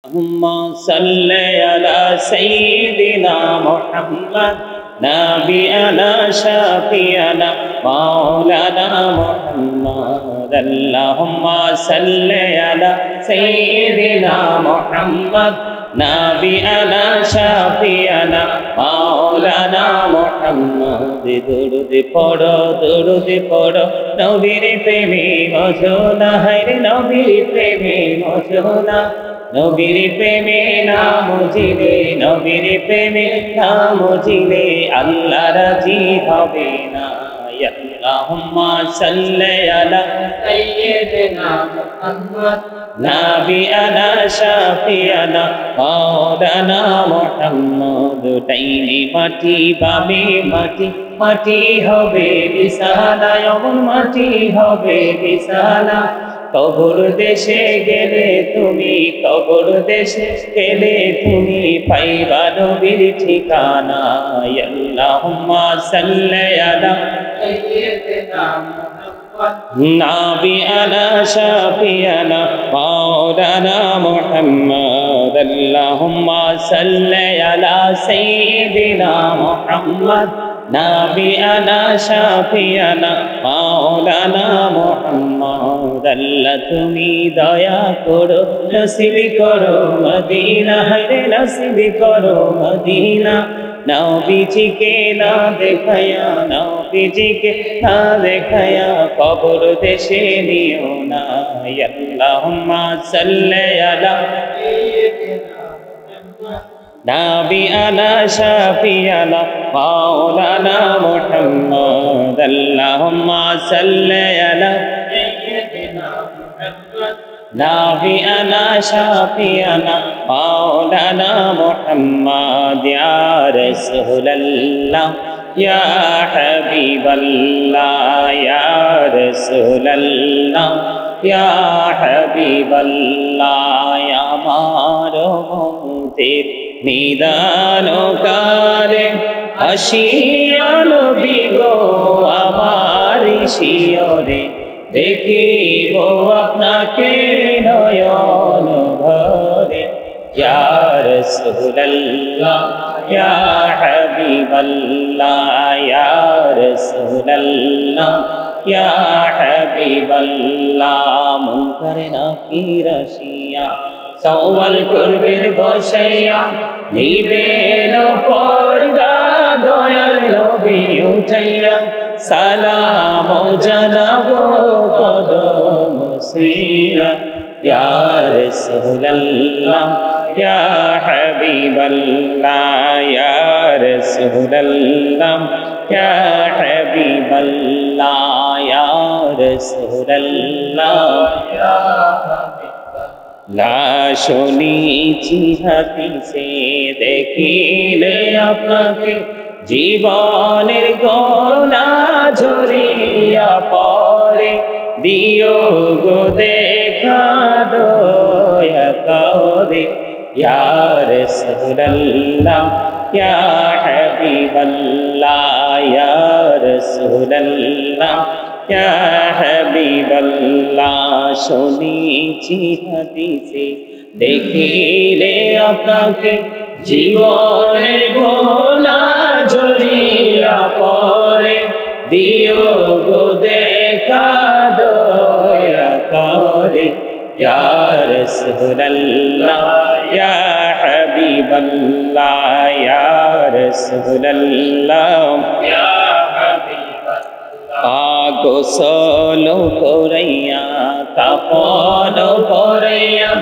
اللهم صل على سيدنا محمد نبينا شفيعنا مولانا محمد اللهم صل على سيدنا محمد نبينا شفيعنا مولانا محمد درود পড়ো নবীর প্রেমে মজনা হায়রে নবীর প্রেমে মজনা নবীর প্রেমে নাম জিলে নবীর প্রেমে নাম জিলে আল্লাহ রাজি হবে না আল্লাহুম্মা সাল্লি আলা সাইয়্যিদিনা মুহাম্মদ নাবিয়ানা শাফিয়ানা মাওলানা মুহাম্মদ ডাইনে মাটি বামে মাটি মাটি হবে বিছানা এমন মাটি হবে বিছানা কবর দেশে গেলে তুমি কবর দেশে গেলে তুমি পাইবা নবীর ঠিকানা আল্লাহুম্মা সাল্লি আলা সাইয়্যিদিনা মুহাম্মদ নাবিয়ানা শাফিয়ানা মাওলানা মুহাম্মদ আল্লাহুম্মা সাল্লি আলা সাইয়্যিদিনা মুহাম্মদ নাবিয়ানা শাফিয়ানা মাওলানা মুহাম্মদ আল্লাহ তুমি দয়া করো নসিব করো মদিনা হরে নসিব করো মদিনা নবীজিকে না দেখায়া নবীজিকে না দেখায়া কবর দেশে নিও না আল্লাহুম্মা সাল্লি আলা নাবিয়ানা শাফিয়ানা মাওলানা মুহাম্মদ আল্লাহুম্মা সাল্লি আলা সাইয়্যিদিনা মুহাম্মদ নাবিয়ানা শাফিয়ানা মাওলানা মুহাম্মদ ইয়া রাসূলুল্লাহ ইয়া হাবিবাল্লাহ ইয়া রাসূলুল্লাহ ইয়া হাবিবাল্লাহ আমার মনের নিদান কারে আসিয়া নবী গো আমার শিয়রে দেখিব আপনাকে নয়ন ভরে ইয়া রাসূলুল্লাহ ইয়া হাবিবাল্লাহ ইয়া রাসূলুল্লাহ ইয়া হাবিবাল্লাহ মুনকার নাকির আসিয়া সওয়াল করবেন বসাইয়া নিবেন পর্দা দয়াল নবী উঠাইয়া সালাম জানাবো কদম সিরা ইয়া রাসূলুল্লাহ ইয়া হাবিবাল্লাহ ইয়া রাসূলুল্লাহ ইয়া হাবিবাল্লাহ ইয়া রাসূলুল্লাহ ইয়া লা শুনেছি হাদিসে দেখিলে আপনাকে জীবনের গোনা ঝরিয়া পড়ে দিও গো দেখা দয়া করে ইয়া রাসূলুল্লাহ ইয়া হাবিবাল্লাহ ইয়া রাসূলুল্লাহ ইয়া হাবিবাল্লাহ শুনেছি হাদিসে দেখিলে আপনাকে জীবনের গোনা ঝরিয়া পড়ে দিও গো দেখা দয়া করে ইয়া রাসূলুল্লাহ ইয়া হাবিবাল্লাহ ইয়া রাসূলুল্লাহ ইয়া গোসল করাইয়া কাফন পরাইয়া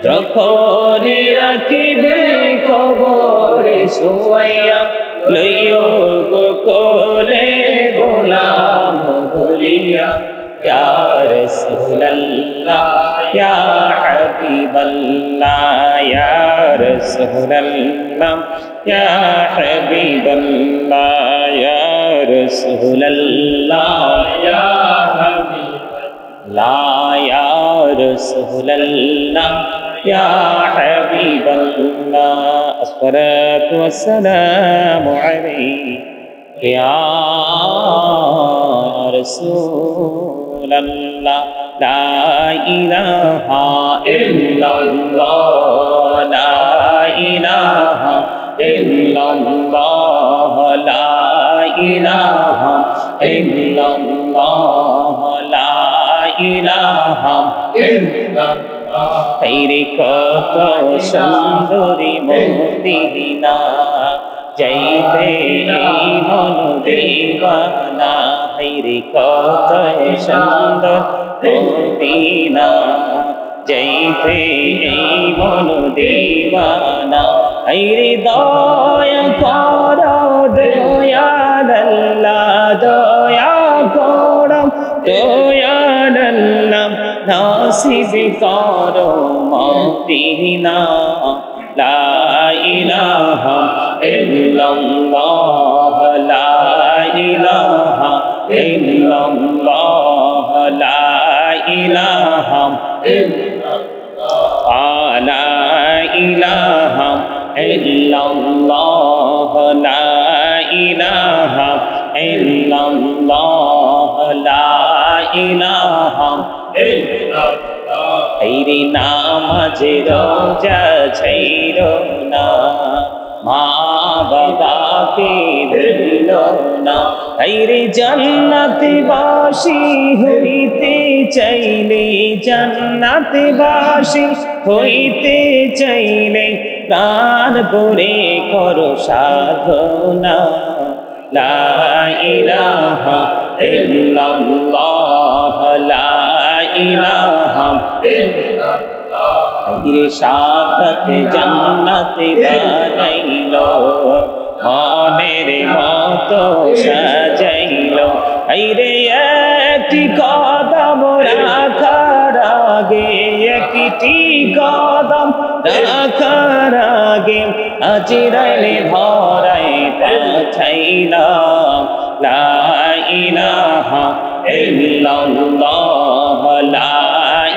যখন রাখিবে কবরে শুয়াইয়া লইও গো কোলে গোলাম বলিয়া ইয়া রাসূলুল্লাহ ইয়া হাবিবাল্লাহ ইয়া রাসূলুল্লাহ ইয়া হাবিবাল্লাহ ইয়া রাসূলুল্লাহ ইয়া হাবিবাল্লাহ ইয়া রাসূলুল্লাহ ইয়া হাবিবাল্লাহ আসসালাতু ওয়াসসালামু আলাইকা ইয়া রাসূলুল্লাহ লা ইলাহা ইল্লাল্লাহ ইল্লাল্লাহ লা ইলাহা ইল্লাল্লাহ লা ইলাহা ইল্লাল্লাহ তেরে কত সুন্দরী মদিনা যাইতে মন দিবানা হেরে কত সুন্দর মদিনা যাইতে মন দিবানা হেরে দয়া করো দয়াল্লাহ দয়া করো দয়াল্লাহ নাসিব করো মদিনা লা ইলাহা ইল্লাল্লাহ লা ইলাহা ইল্লাল্লাহ লা ইলাহা ইল্লাল্লাহ লা ইলাহা ইল্লাল্লাহ লা ইলাহা ইল্লাল্লাহ লা ইলাহা ইল্লাল্লাহ তেরে নামাজে রোজা ছাইরো না মা বাবাকে ভুলো না তেরে জান্নাতে বাসী হইতে চাইলে জান্নাতে বাসী হইতে চাইলে প্রাণ করে করো সাধনা লা ইলাহা ইল্লাল্লাহ লা ইলাহা ইল্লাল্লাহ সাথে জান্নাতে বানাইলো মনের মতো সাজাইলো আইরে একটি কদম রাখার আগে একটি কদম রাখার আগে আজরাইলে ধরাই পাঠাইলাম লা ইলাহা ইল্লাল্লাহ লা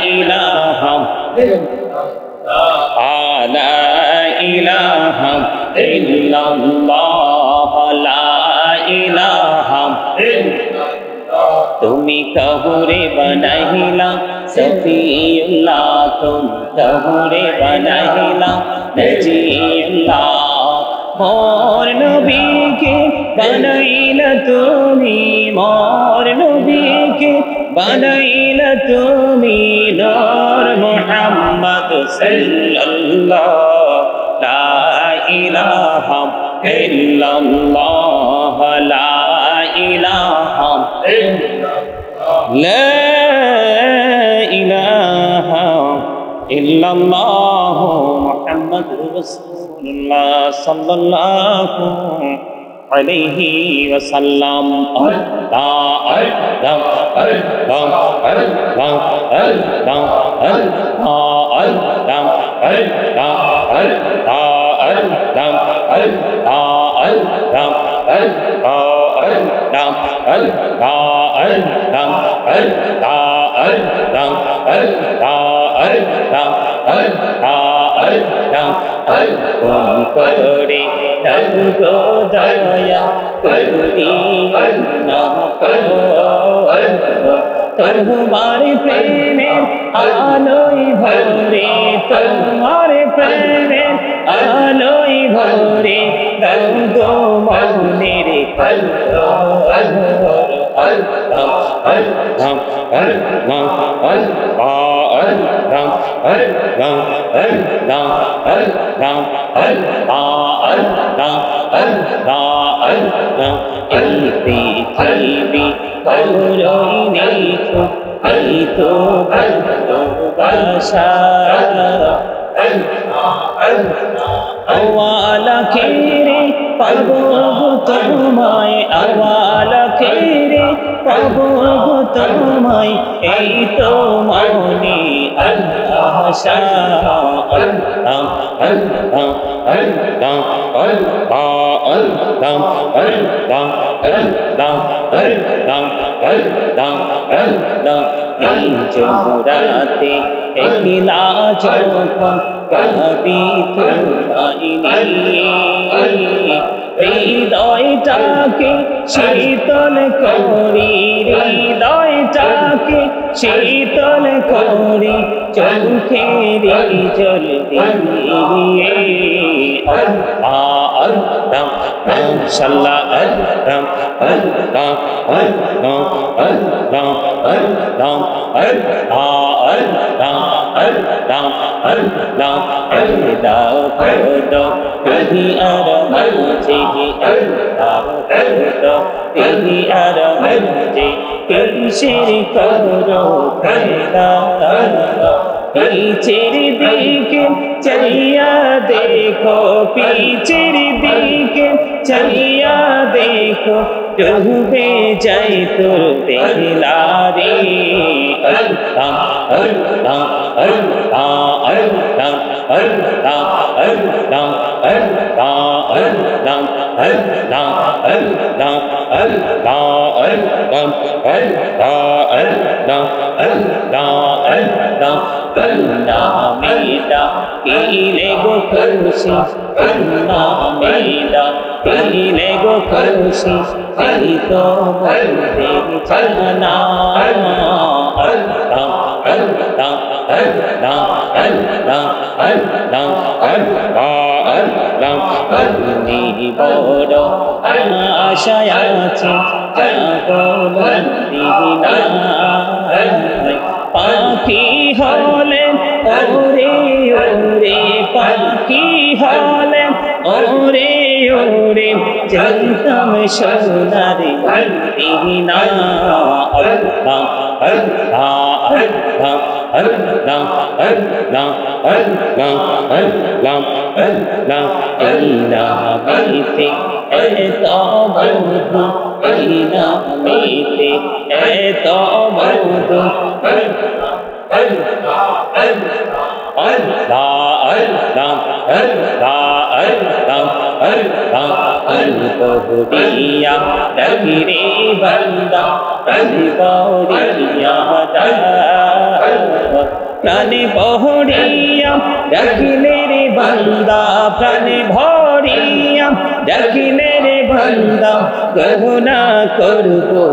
ইলাহা লা ইলাহা ইল্লাল্লাহ লা ইলাহা তুমি কবরে বানাইলা সফিউল্লাহ তুমি কবরে বানাইলা নজিউল্লাহ মোর নবীকে বানাইলা তুমি মোর নবীকে বানাইলা তুমি নূর মুহাম্মদ সাল্লাল্লাহু লা ইলাহা ইল্লাল্লাহ লা ইলাহা লা ইলাহা ইল্লাল্লাহ মুহাম্মাদুর রাসূলুল্লাহ সাল্লাল্লাহু আলাইহি ওয়াসাল্লাম আল্লাহ আল্লাহ আল্লাহ আল্লাহ আল্লাহ আল্লাহ করে দয়া তোমার প্রেমে আলোই ভরে তোমার প্রেমে আলোই ভরে গো মনের পৃথিবী এই তো ভালোবাসা আওয়ালা খেরে পাবো তোমায় আওয়ালা খেরে পাবো তোমায় এই তো মনে আশা আল্লাহ আল্লাহ আল্লাহ আল্লাহ আল্লাহ আল্লাহ আল্লাহ আল্লাহ আল্লাহ আল্লাহ এই জোরাতে একলা যখন কবি তোমায় হৃদয়টাকে শীতল করি হৃদয়টাকে শীতল করি চোখের জল দিয়ে Allah mashallah Allah Allah Allah Allah Allah Allah Allah Allah Pihi aramaji Allah Pihi aramaji Kishir karo khaira पीछे दिखे चलिया देखो पीछे दिखे चलिया देखो डूबे जाए तो बेलारी अल्लाह अल्लाह अल्लाह अल्लाह अल्लाह अल्लाह अल्लाह अल्लाह अल्लाह अल्लाह अल्लाह अल्लाह अल्लाह अल्लाह Allah meda kile go kursi Allah meda kile go kursi ei to bolte chana Allah Allah Allah Allah Allah Allah Ni bodo ashaya achi jago mandina পাখি হলেন ওরে ওরে পাখি হলেন ওরে ওরে জানতাম সোনার মদিনা আল্লাহ আল্লাহ আল্লাহ আল্লাহ আল্লাহ আল্লাহ আল্লাহ আল্লাহ এই নামেতে এত মধু এই নামেতে এত মধু बहुरिया रखिरे बंदा बहुरिया प्राणे बहुरिया रखिले रे बंदा प्राणे भरिया रखिले रे बंदा गहना करबो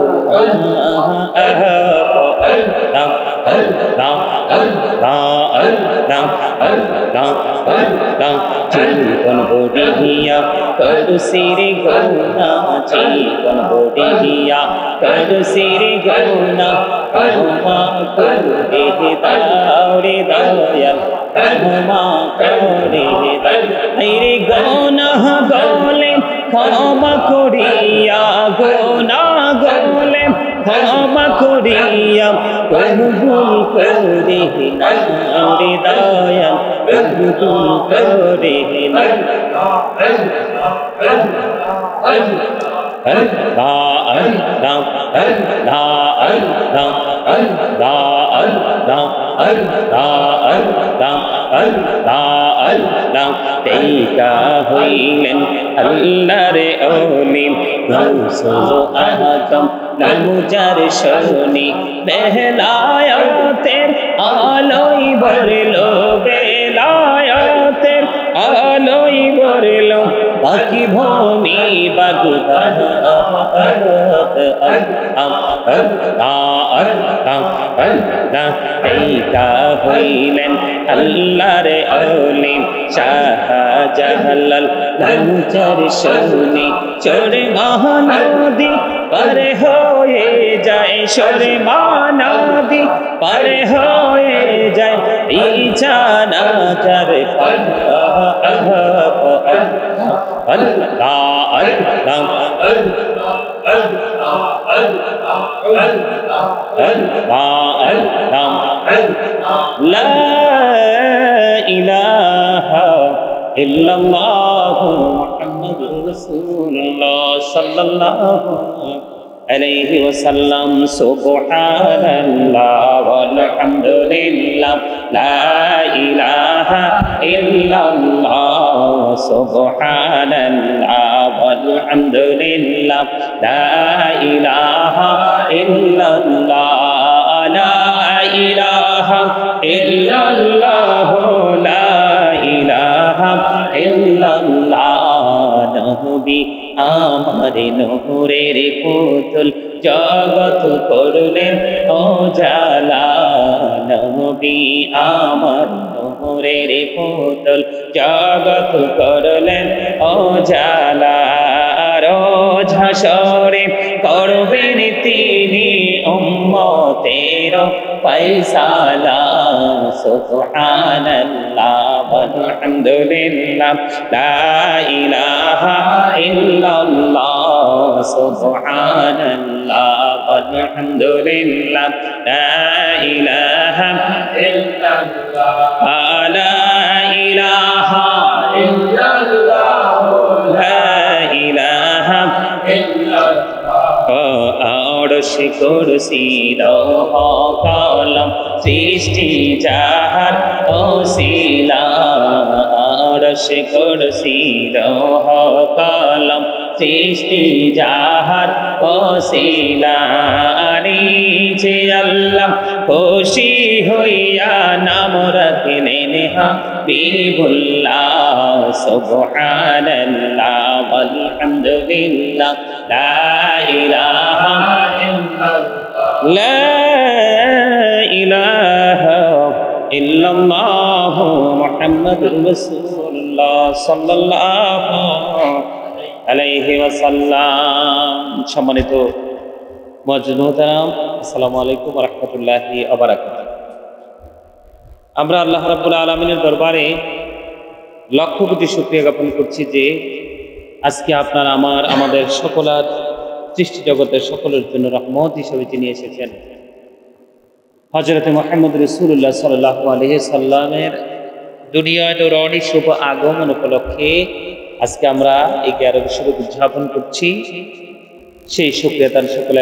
জীবন বড়িয়া করু সিরে গৌনা জীবন বড়িয়া করু সিরে গৌনা ক্ষমা করে দাও রে দয়াল ক্ষমা করে দাও রে গৌনা গলে ক্ষমা করিয়া গৌনা গলে ক্ষমা করিয়া কবুল করে নাও রে দয়াল কবুল করে নাও তেইকা হইলেন আল্লাহর ওলি গৌসুল আজম নামুজার শনি বেলায়াতের আলোই ভরলো বেলায়াতের আলোই ভরলো বাকি ভূমি বাগুদা তেইকা হইলেন আল্লাহর ওলি শাহজালাল নামুজার শনি চোরে মহানদী পার হয়ে যায় সরে মহানদী পার হয়ে যায় বিছানা চার লা ইলাহা ইল্লাল্লাহু মুহাম্মাদুর রাসূলুল্লাহ সাল্লাল্লাহু আলাইহি ওয়াসাল্লাম সুবহানাল্লাহ ওয়ালহামদুলিল্লাহ লা ইলাহা ইল্লাল্লাহ সুবহানাল্লাহ ওয়ালহামদুলিল্লাহ লা ইলাহা ইল্লাল্লাহ লা ইলাহা ইল্লাল্লাহ লা ইলাহা ইল্লাল্লাহ নবী আমার নূরের পুতুল জগৎ করলেন উজালা নবী আমার নূরের পুতুল জগৎ করলেন উজালা রোজ হাসরে করবেন তিনি উম্মতের ফয়সালা সুবহানাল্লাহ ওয়ালহামদুলিল্লাহ লা ইলাহা ইল্লাল্লাহ সুবহানাল্লাহ ওয়ালহামদুলিল্লাহ লা ইলাহা ইল্লাল্লাহ লা ইলাহা ইল্লাল্লাহ লা ইলাহা আরশ কুরসি লৌহ কলম সৃষ্টি যাহার ওসিলা আরশ কুরসি লৌহ কলম সৃষ্টি যাহার ওসিলা যে আল্লাহ খুশি হইয়া নাম রাখলেন হাবিবুল্লাহ সুবহানাল্লাহ ওয়ালহামদুলিল্লাহ লা ইলাহা লা ইলাহা ইল্লাল্লাহ মুহাম্মাদুর রাসূলুল্লাহ সাল্লাল্লাহু আলাইহি ওয়াসাল্লাম। সম্মানিত মুআজ্জিন মুহতারাম, আসসালামু আলাইকুম ওয়া রাহমাতুল্লাহি ওয়া বারাকাতুহু। আমরা আল্লাহ রাব্বুল আলামিনের দরবারে লক্ষ কোটি শুকরিয়া জ্ঞাপন করছি যে আজকে আপনার আমাদের সকলের সৃষ্টি জগতের সকলের জন্য রহমত হিসেবে তিনি এসেছেন হযরত মুহাম্মদ রাসূলুল্লাহ সাল্লাল্লাহু আলাইহি সাল্লামের দুনিয়ায় নূরানী শুভ আগমন উপলক্ষে আজকে আমরা এই 11 বছর উদযাপন করছি। সেই শুকরিয়া তার সকলে